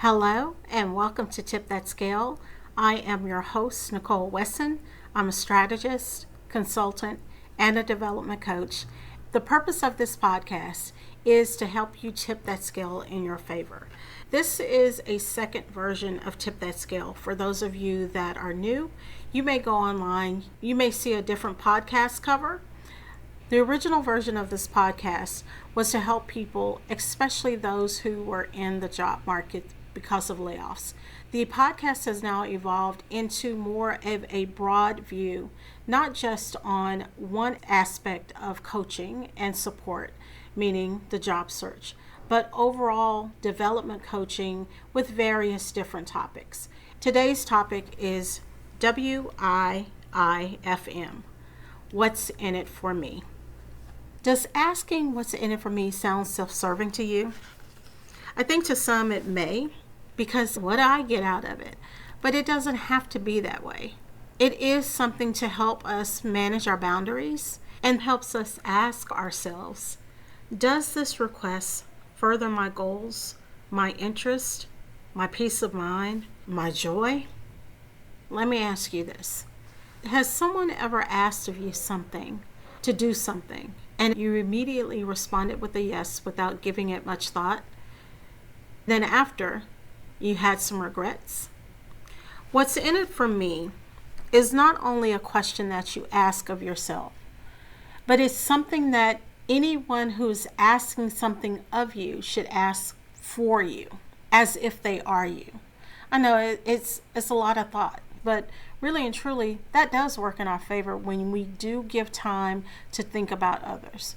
Hello and welcome to Tip That Scale. I am your host, Nichole Wesson. I'm a strategist, consultant, and a development coach. The purpose of this podcast is to help you tip that scale in your favor. This is a second version of Tip That Scale. For those of you that are new, you may go online, you may see a different podcast cover. The original version of this podcast was to help people, especially those who were in the job market because of layoffs. The podcast has now evolved into more of a broad view, not just on one aspect of coaching and support, meaning the job search, but overall development coaching with various different topics. Today's topic is WIIFM. What's in it for me? Does asking what's in it for me sound self-serving to you? I think to some it may, because what I get out of it, but it doesn't have to be that way. It is something to help us manage our boundaries and helps us ask ourselves, does this request further my goals, my interest, my peace of mind, my joy? Let me ask you this. Has someone ever asked of you something, to do something, and you immediately responded with a yes without giving it much thought? Then after, you had some regrets? What's in it for me is not only a question that you ask of yourself, but it's something that anyone who's asking something of you should ask for you, as if they are you. I know it's a lot of thought, but really and truly, that does work in our favor when we do give time to think about others.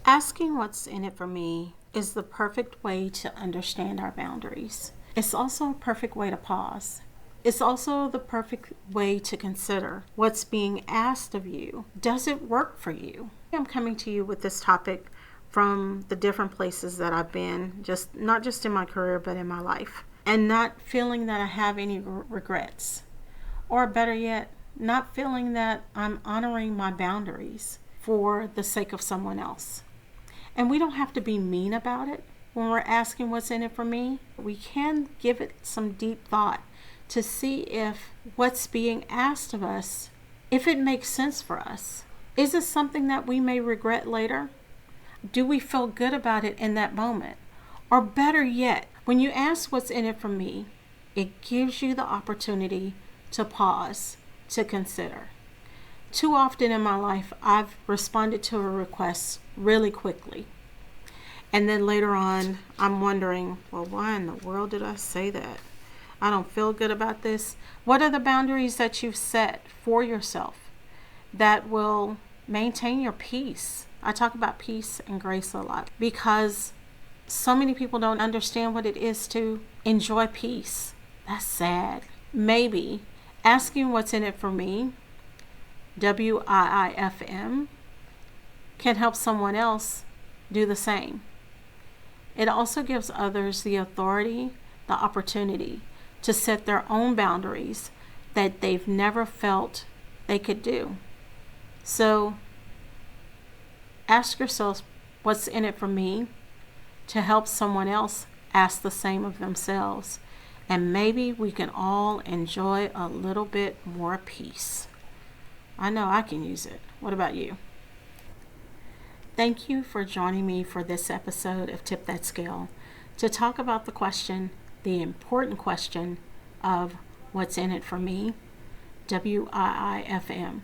Asking what's in it for me is the perfect way to understand our boundaries. It's also a perfect way to pause. It's also the perfect way to consider what's being asked of you. Does it work for you? I'm coming to you with this topic from the different places that I've been, not just in my career, but in my life, and not feeling that I have any regrets. Or better yet, not feeling that I'm honoring my boundaries for the sake of someone else. And we don't have to be mean about it when we're asking what's in it for me. We can give it some deep thought to see if what's being asked of us, if it makes sense for us. Is it something that we may regret later? Do we feel good about it in that moment? Or better yet, when you ask what's in it for me, it gives you the opportunity to pause, to consider. Too often in my life, I've responded to a request really quickly. And then later on, I'm wondering, well, why in the world did I say that? I don't feel good about this. What are the boundaries that you've set for yourself that will maintain your peace? I talk about peace and grace a lot because so many people don't understand what it is to enjoy peace. That's sad. Maybe asking what's in it for me, WIIFM, can help someone else do the same. It also gives others the authority, the opportunity to set their own boundaries that they've never felt they could do. So ask yourself, what's in it for me, to help someone else ask the same of themselves. And maybe we can all enjoy a little bit more peace. I know I can use it. What about you? Thank you for joining me for this episode of Tip That Scale to talk about the question, the important question of what's in it for me, WIIFM.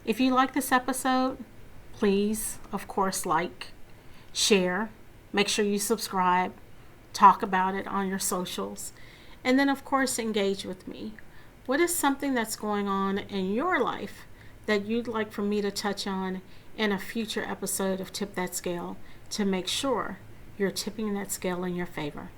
If you like this episode, please, of course, like, share, make sure you subscribe, talk about it on your socials, and then, of course, engage with me. What is something that's going on in your life that you'd like for me to touch on in a future episode of Tip That Scale to make sure you're tipping that scale in your favor?